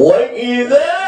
وإذا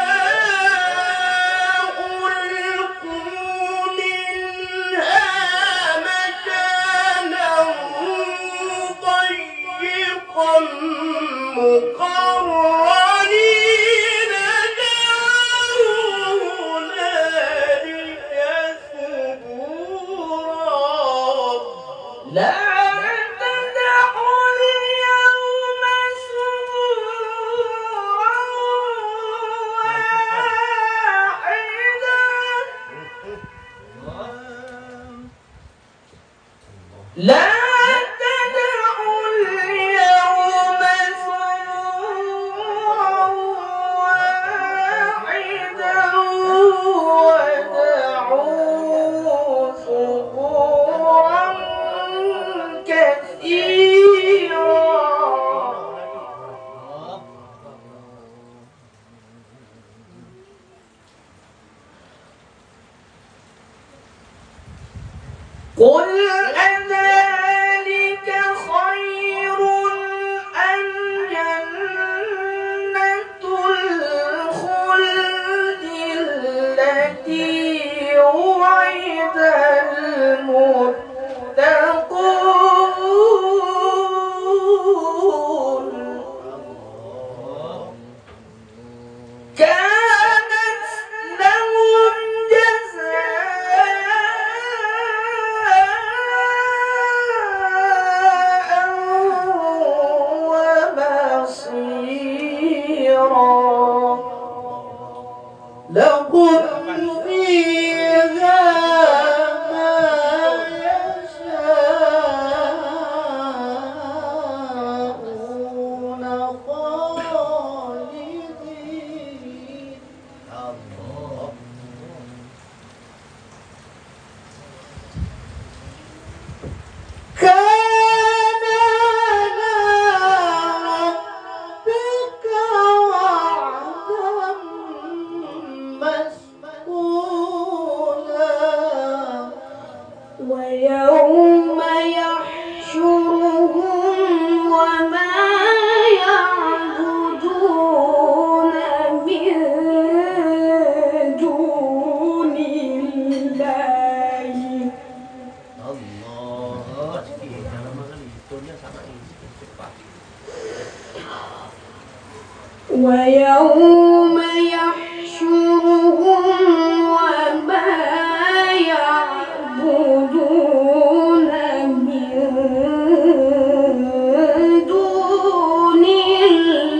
قل أذلك خير أم جنة الخلد التي وعد المتقون كانت لهم لهم فيها ما يشاءون خالدين ويوم يحشرهم وما يعبدون من دون الله ويوم يحشرهم وما يعبدون من دون الله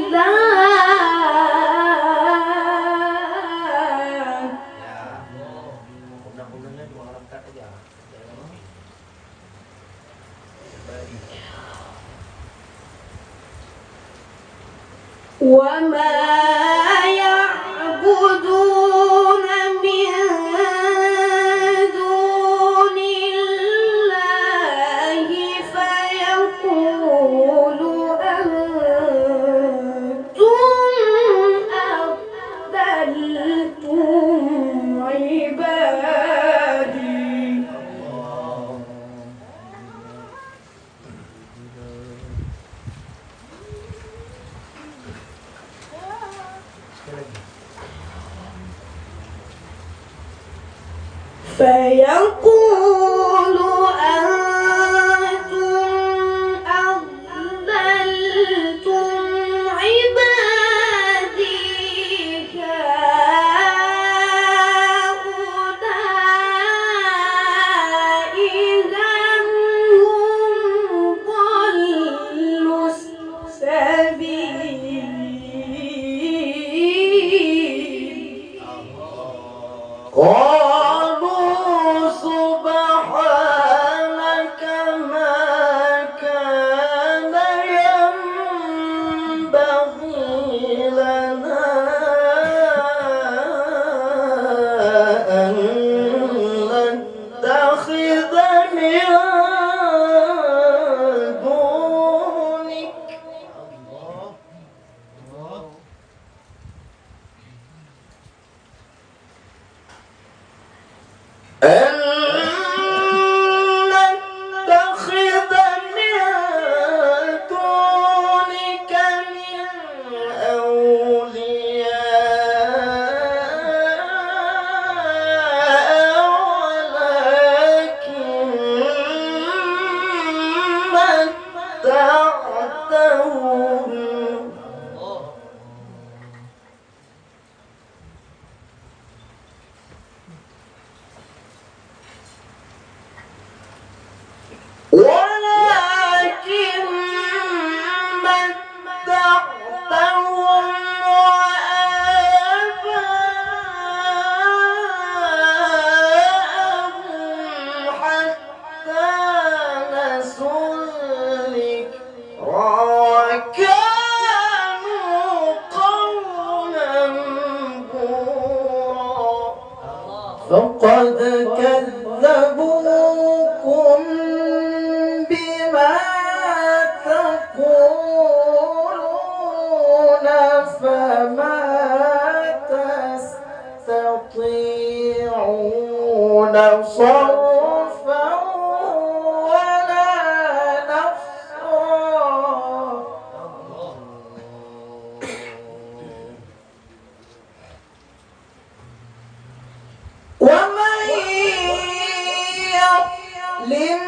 وما يعبدون من دون الله فيقول أنتم أضللتم عبادي فيقول أنتم أضللتم عبادي هؤلاء إذا هم ضلوا السبيل قالوا سبحانك فقد كذبوكم بما تقولون فما تستطيعون صرفا ولا نصرا ومن يظلم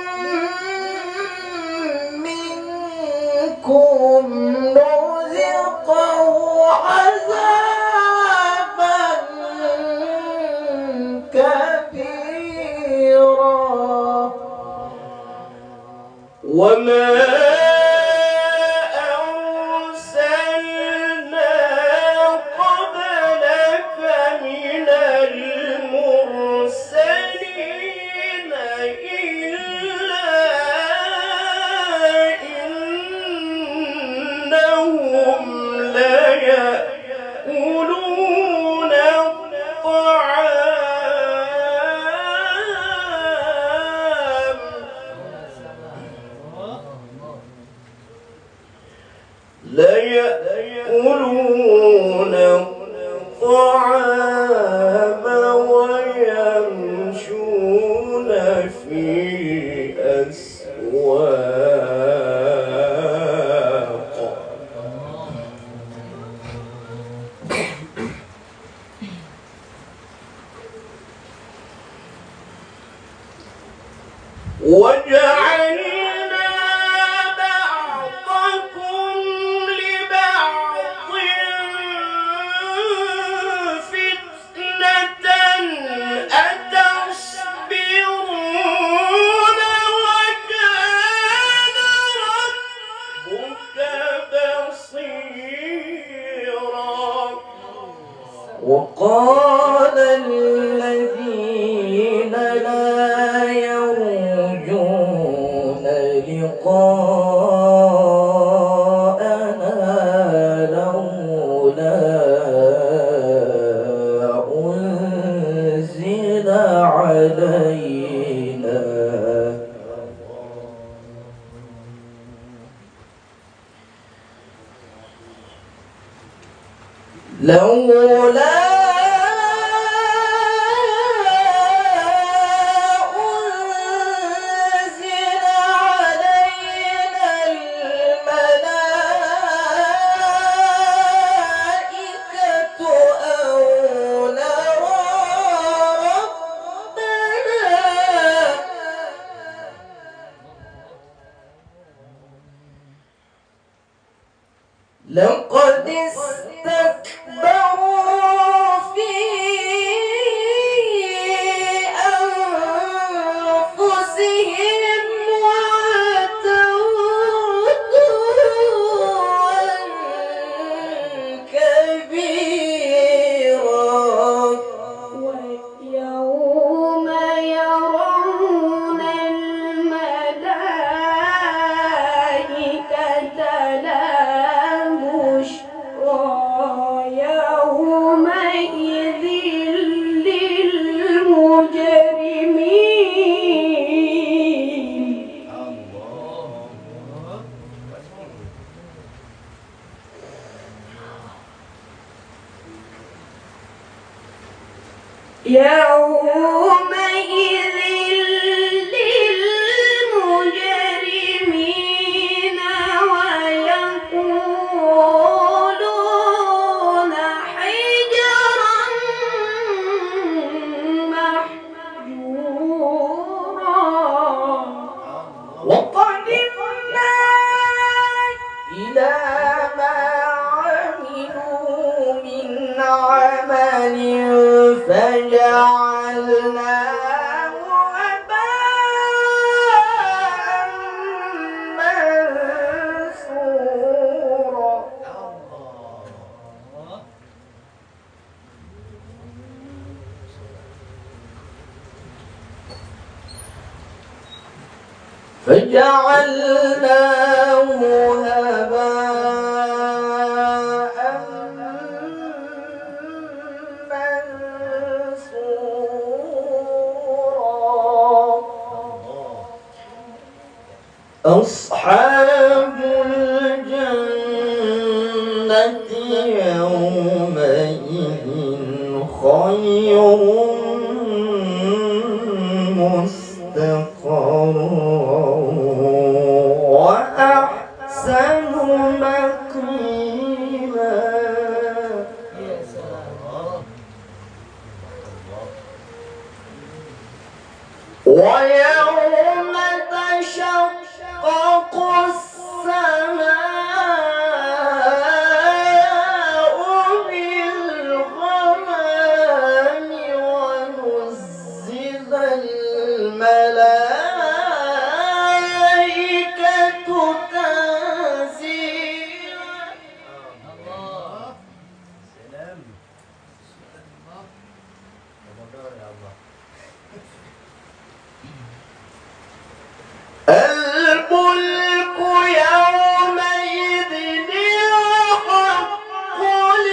منكم نذقه عذابا كبيرا وما أرسلنا قبلك من المرسلين إلا إنهم ليأكلون الطعام ويمشون في الأسواق وجعلنا بعضكم لبعض فتنة أتصبرون وكان ربك بصيرا وقال الذين لا يرجون لقاءنا لولا أنزل علينا أنزل علينا الملائكة أو نرى ربنا لقد استكبروا في أنفسهم وعتوا عتوا كبيرا ويوم يرون الملائكة لا بشرى يومئذ للمجرمين يومئذ للمجرمين ويقولون حجرا محجورا وقدمنا إلى ما عملوا من عمل فجعلناه هباء منثورا فجعلناه هباء منثورا يومئذ خير مستقرا وأحسن مقيلا. ويوم تشقق السماء بالغمام ونزل الملائكة تنزيلا. الملك يومئذ الحق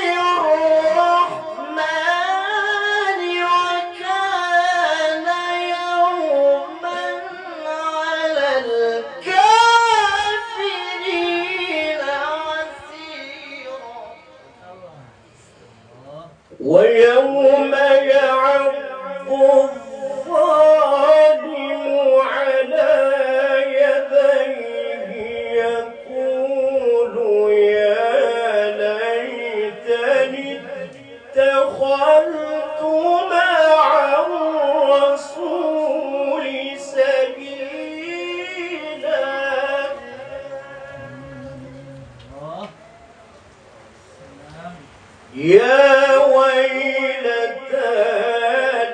للرحمن وكان يوما على الكافرين عسيرا. ويوم يعض الظالم على يديه يقول يا ليتني اتخذت مع الرسول سبيلا. يا ويلتى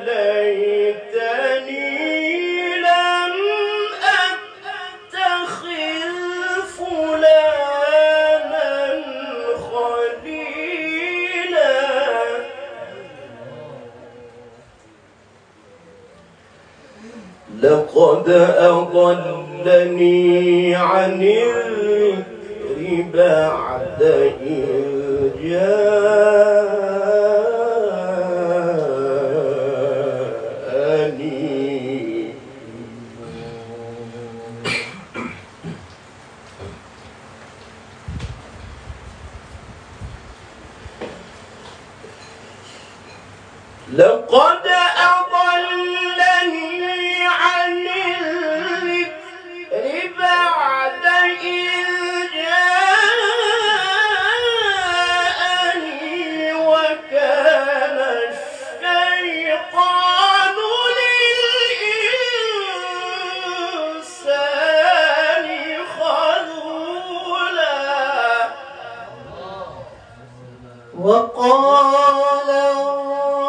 ليتني لم أتخذ فلانا خليلا. لقد أضلني عن الذكر بعد إذ جاءني. لقد أضلني عن الذكر بعد إذ جاءني وكان الشيطان للإنسان خذولا. وقال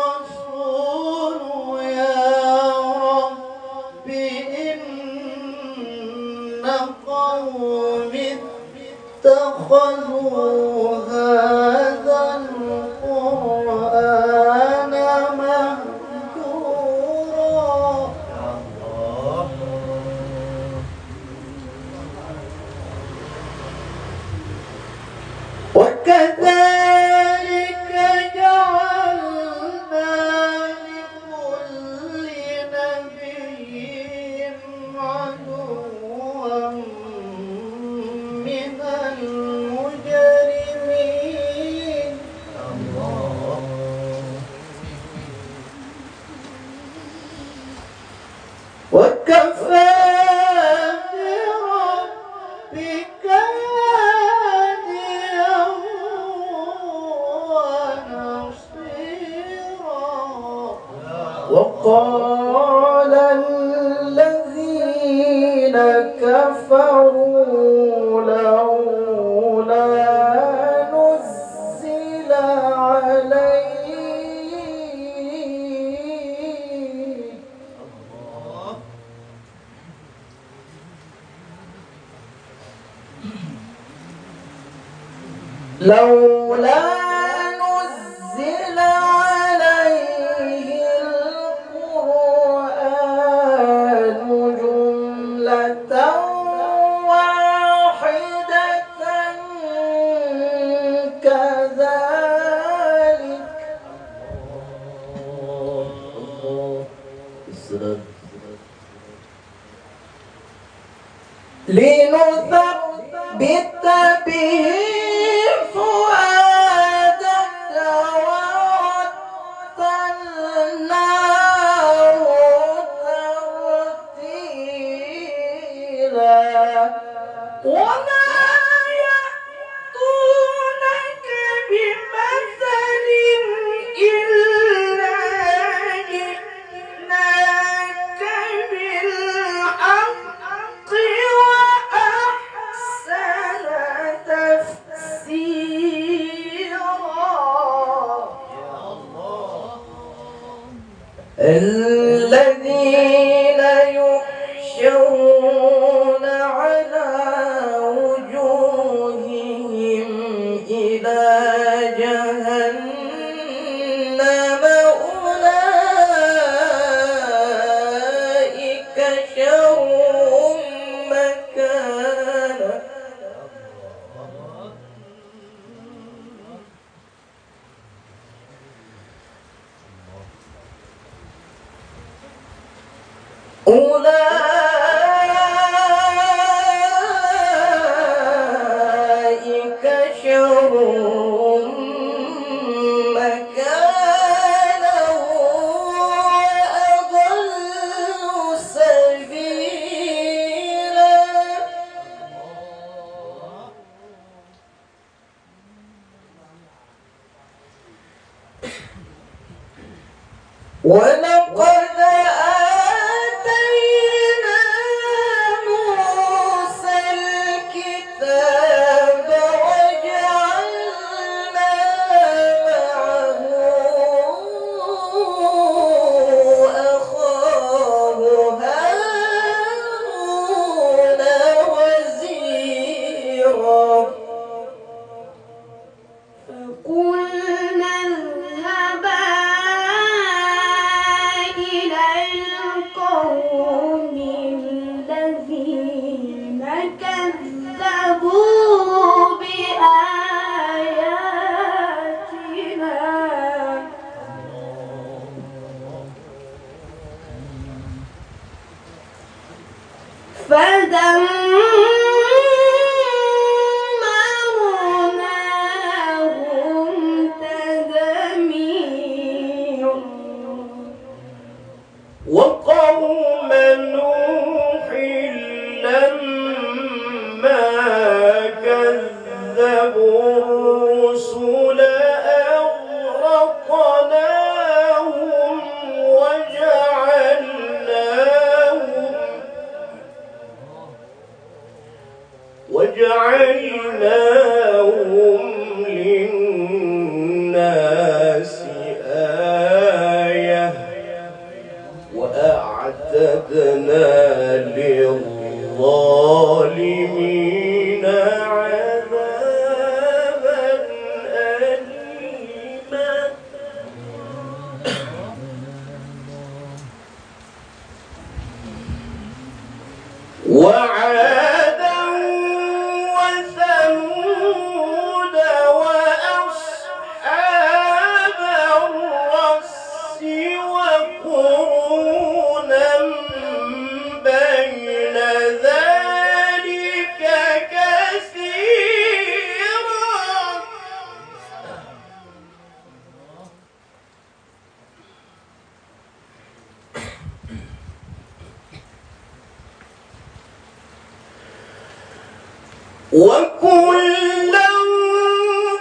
الرسول يا رب إن قومي اتخذوا هذا القرآن مهجورا. وكذلك جعلنا لكل نبي عدوا من المجرمين. وكفى بربك هاديا ونصيرا. وقال الذين كفروا لولا نزل عليه لولا نزل عليه القرآن جملة واحدة كذلك. لنثبت به فؤادك الذين يحشرون على وجوههم إلى جهنم أولئك شر مكانا أولئك شر مكانا وأضل سبيلا ولقد آتينا موسى الكتاب وجعلنا معه أخاه هارون وزيرا فقلنا اذهبا إلى القوم الذين كذبوا بآياتنا فدمرناهم تدميرا وقوم نوح لما كذبوا الرسل أغرقناهم وجعلناهم للناس آية وأعتدنا للظالمين عذابا أليما وعادا وثمود وأصحاب الرس وقرونا بين ذلك كثيرا وكلا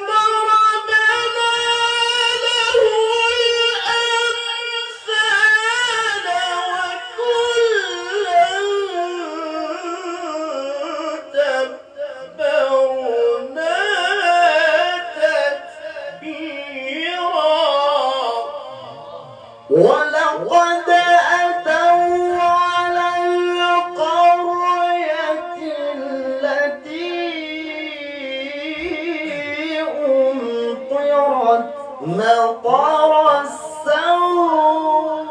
ضربنا له الأمثال وكلا تبرنا تتبيرا ولقد أتوا على القرية التي أمطرت مطر السوء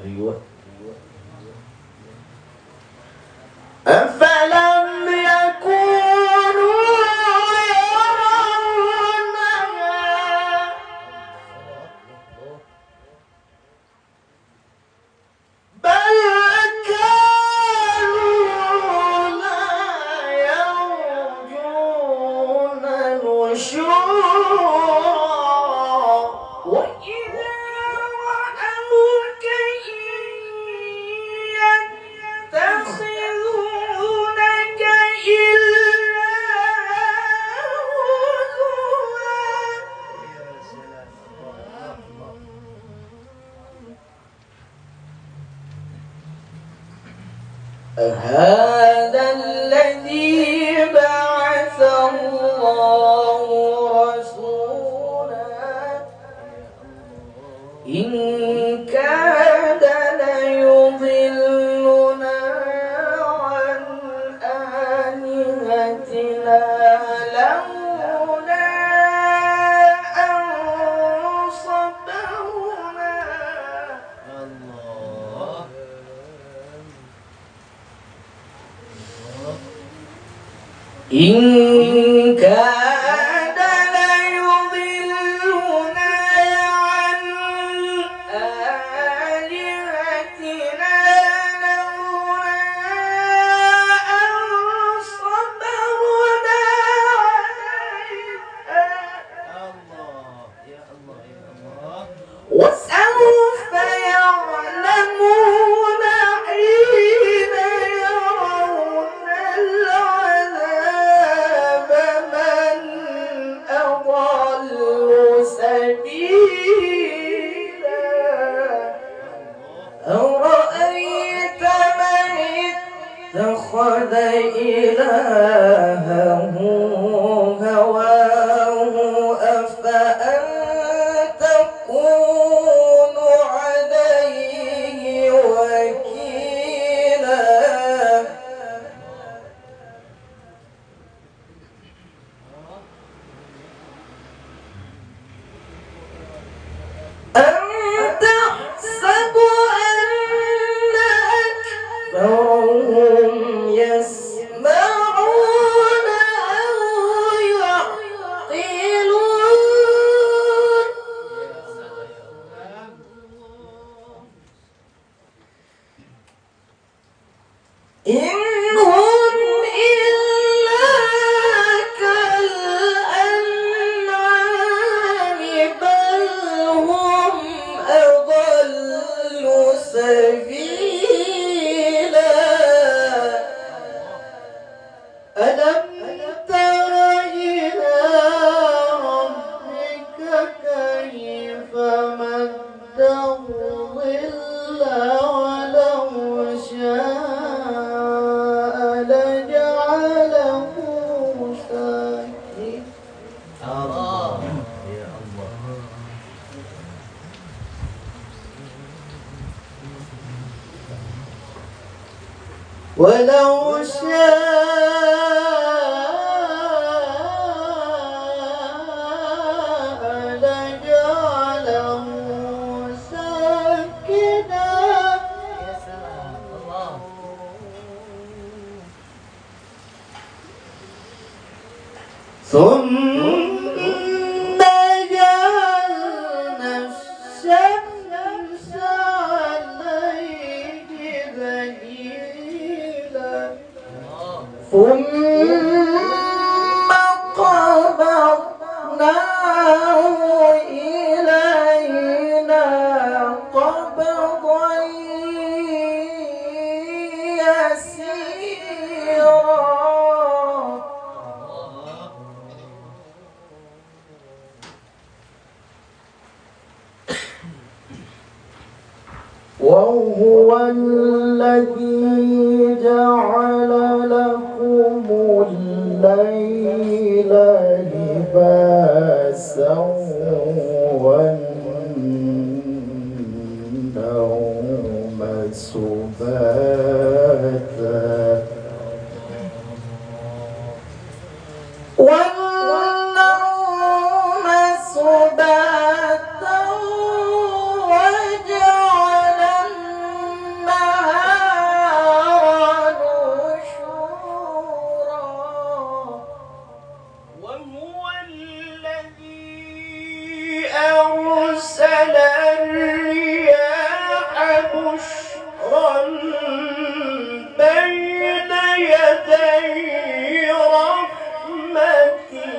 أيوة أفلم يكونوا يرونها بل كانوا لا يرجون نشورا وإذا رأوك يتخذونك إلا هزوا هذا الذي بعث الله إن كاد ليضلنا عن آلهتنا لولا أن صبرنا عليها وسوف يعلمون حين يرون العذاب من أضل سبيلا أرأيت من اتخذ إلهه هواه أفأنت تكون عليه وكيلا أم تحسب أن أكثرهم يسمعون أو يعقلون إن هم إلا كالأنعام بل هم أضل سبيلا ألم تر إلى ربك كيف مد الظل ولو شاء لجعله ساكنا ولو شاء لجعله ساكنا ثم جعلنا الشمس عليه دليلا ثم قبضناه إلينا قبضا يسيرا وهو الذي جعل لكم الليل لباسا والنوم سباتا والنوم سباتا وجعل النهار نشورا وهو الذي أرسل الرياح بشرا بين يدي رحمته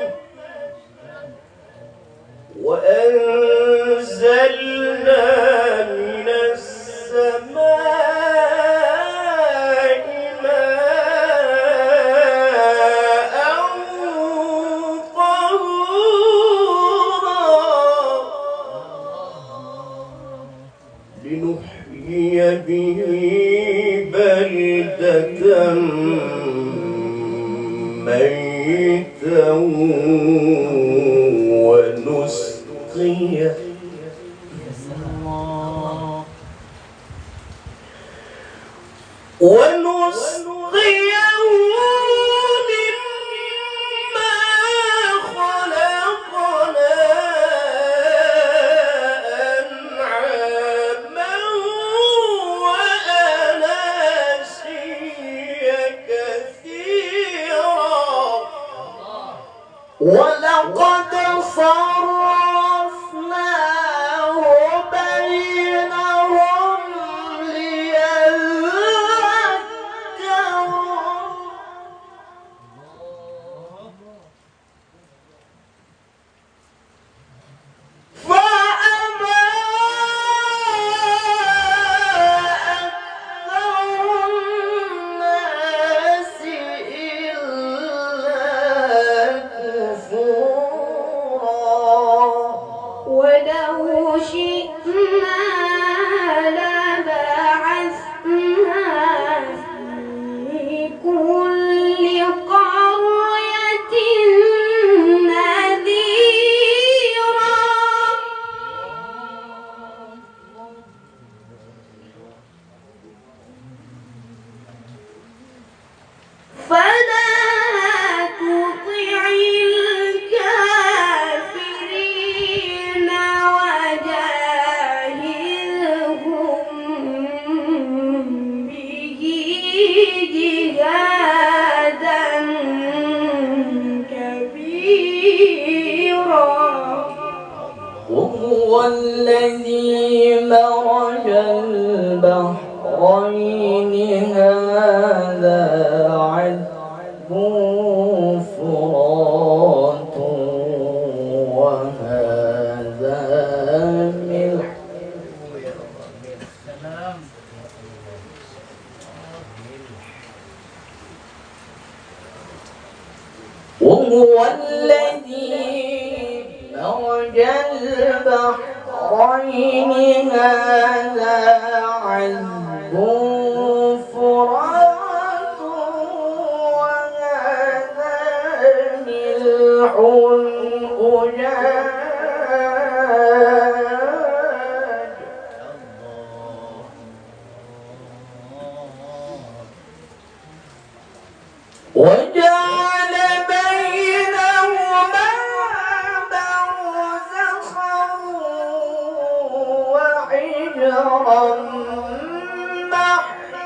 وأنزلنا من السماء ماء طهورا لنحيي به بلدة ميتا ونسقيه مما خلقنا أنعاما وأناسيا كثيرا وهو الذي مرج البحرين هذا عذب فرات وهذا ملح وهو الذي مرج البحرين هذا عذب فرات وهذا ملح أجاج وجعل بينهما برزخا وحجرا محجورا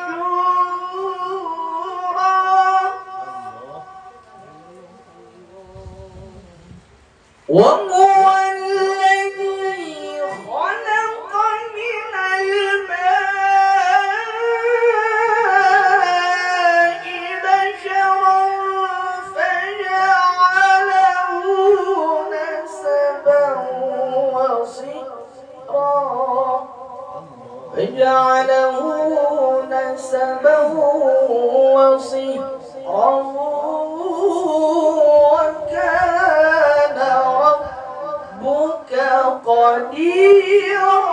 وهو الذي خلق من الماء بشرا فجعله نسبا وصهرا وكان ربك قديرا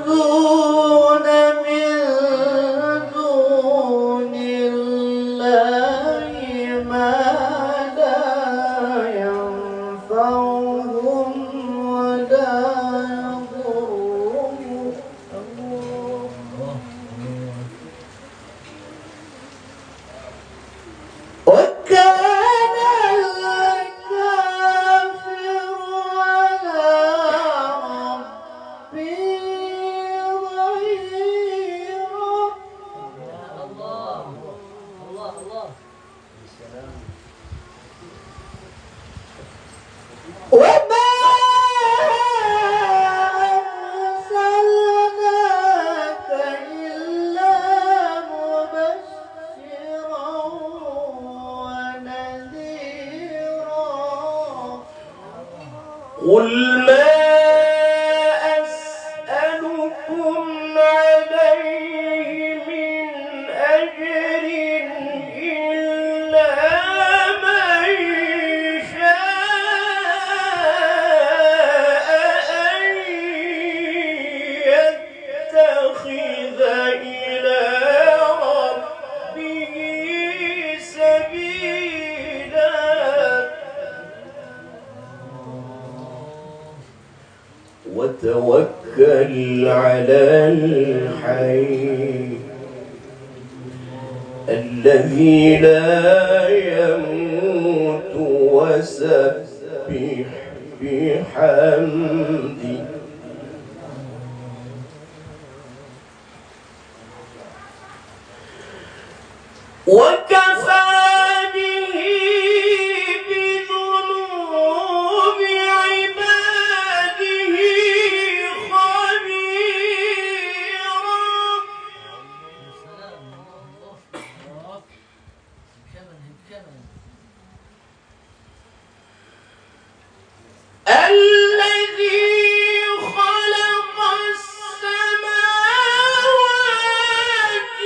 ويعبدون من دون الله ما لا ينفعهم ولا يضرهم وكان الكافر على ربه ظهيرا وما أرسلناك إلا مبشرا ونذيرا قل ما أسألكم عليه من أجر إلا من شاء أن يتخذ إلى ربه سبيلا وتوكل على الحي الذي لا يموت وسبح بحمده وكفى به بذنوب عباده خبيرا الذي خلق السماوات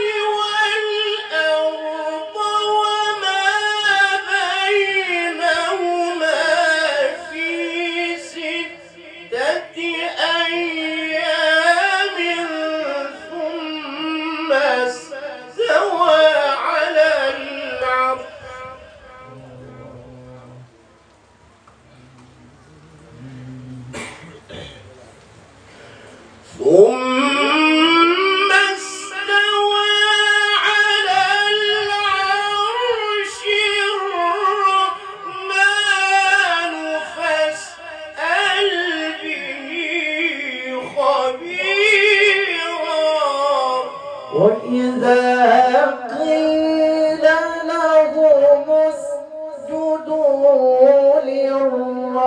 والأرض وما بينهما في 6 أيام ثم استوى على العرش ثم استوى على العرش الرحمن فاسأل به خبيرا وإذا قيل لهم اسجدوا للرحمن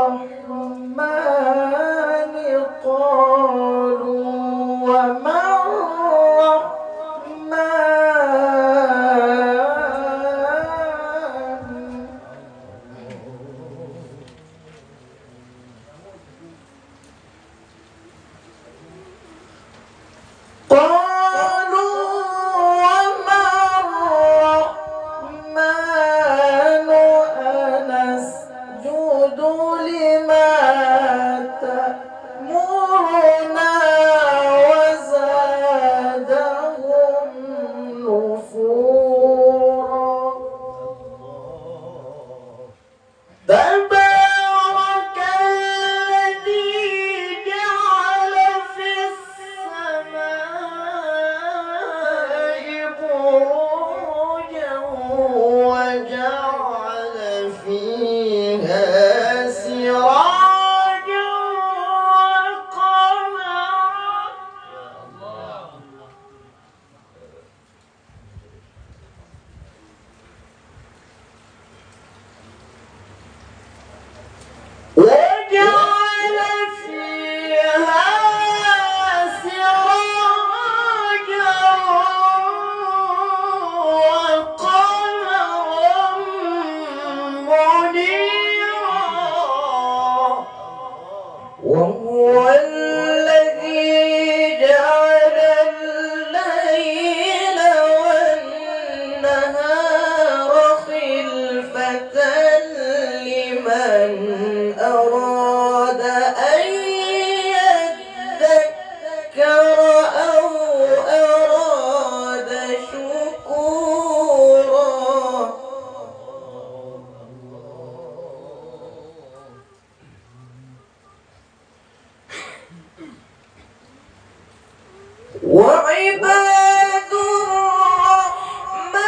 وعباد الرحمن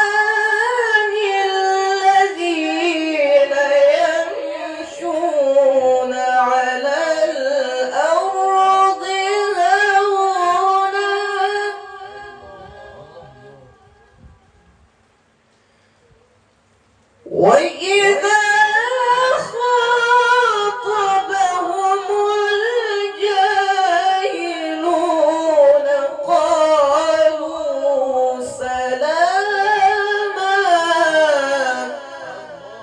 الذين يمشون على الأرض هونا وإذا خاطبهم الجاهلون قالوا سلاما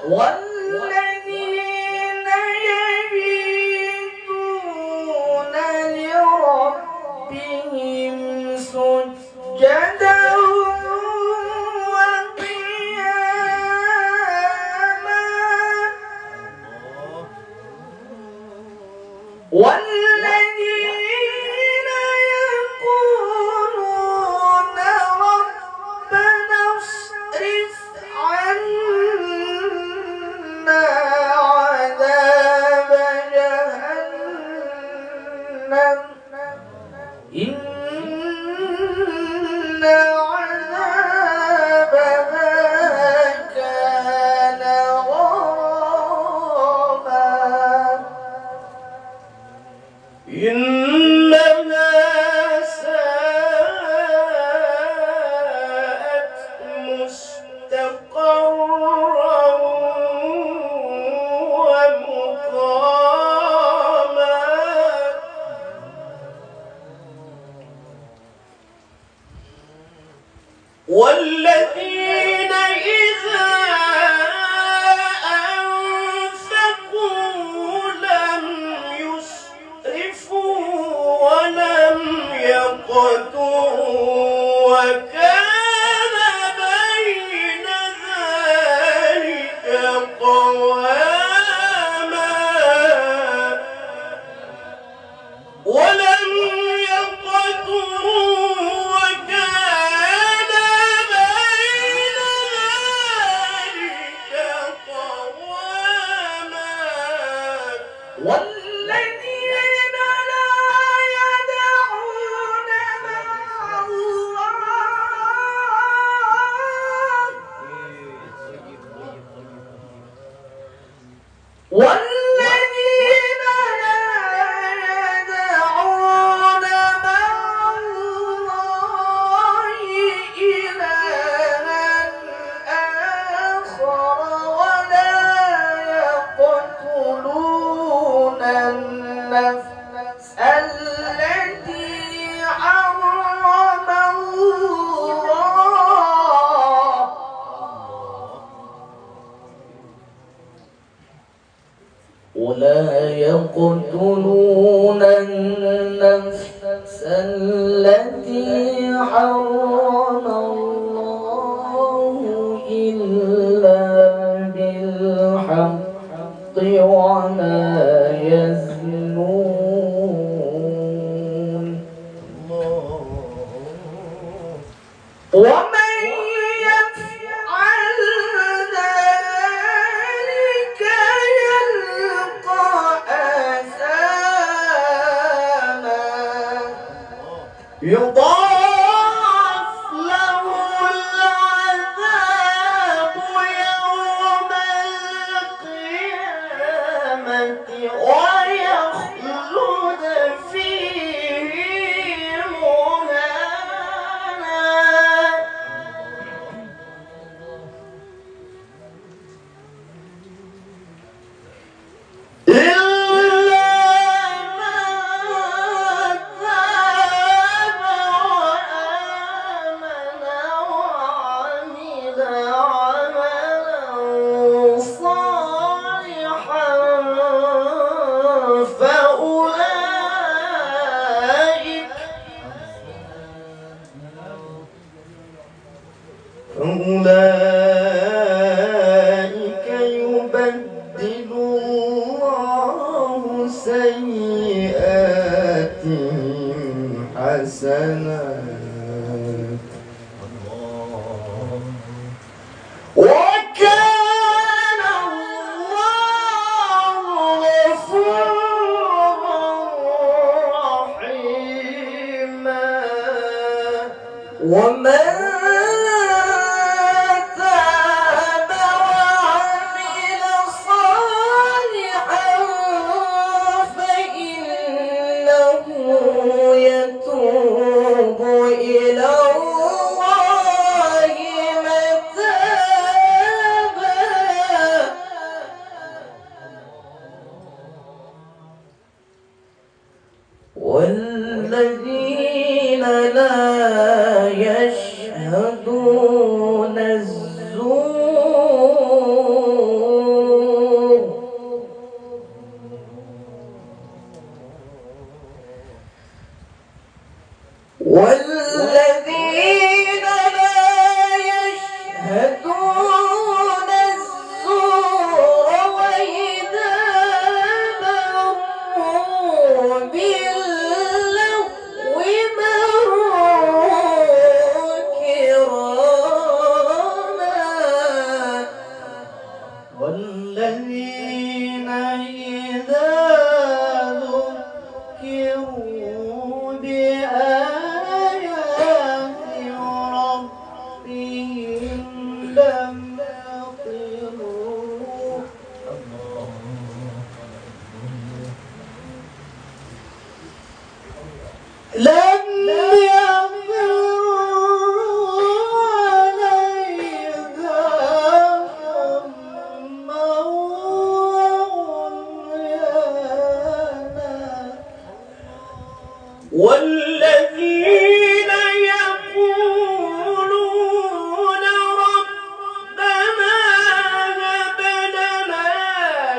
والذين يبيتون لربهم سجدا والذين يقولون ربنا اصرف عنا عذاب جهنم إن عذابها كان غراما إنها ساءت مستقرا ومقاما والذين إذا أنفقوا لم يسرفوا ولم يقتروا وكان بين ذلك قواما ولم يقتروا وكان بين ذلك قواما والذين لا يدعون مع الله والذين لا يدعون مع الله إلها آخر ولا يقتلون النفس التي حرم الله ولا يقتلون النفس التي حرم الله إلا بالحق ولا يزنون ومن يفعل ذلك يلقى أثاما يضاعف له العذاب يوم القيامة ويخلد فيه مهانا إلا من تاب وآمن وعمل عملا صالحا فأولئك يبدل الله سيئاتهم حسنات وكان الله غفورا رحيما ومن تاب وعمل صالحا فإنه يتوب إلى الله متابا والذين لا يشهدون الزور والذين لا يشهدون الزور وإذا مروا باللغو مروا كراما والذين إذا ذكروا بآيات ربهم لم يخروا عليها صما وعميانا والذين يقولون ربنا هب لنا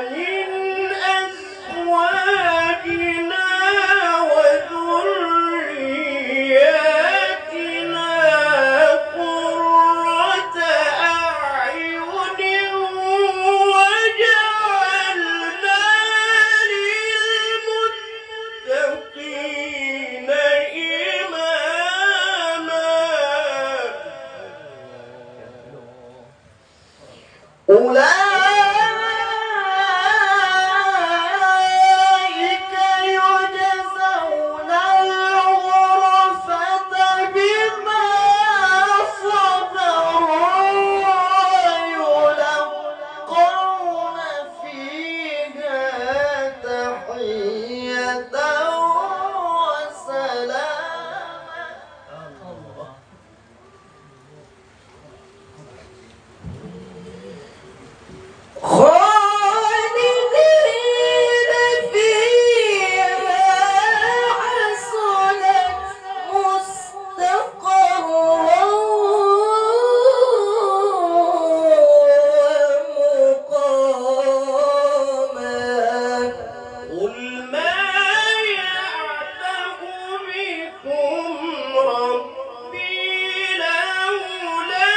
من أزواجنا وذرياتنا قرة أعين واجعلنا للمتقين إماما أولئك يجزون الغرفة بما صبروا ويلقون فيها تحية وسلاما خالدين فيها حسنت مستقرا ومقاما قل ما يعبأ بكم ربي لولا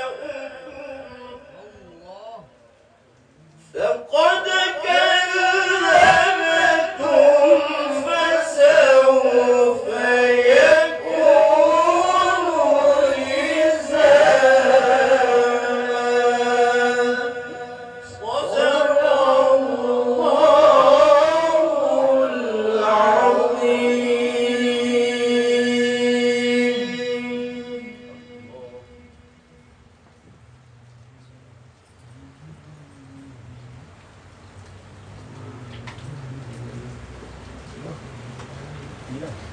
دعاؤكم فقد كذبتم فسوف يكون لزاما صدق الله العظيم. Yeah.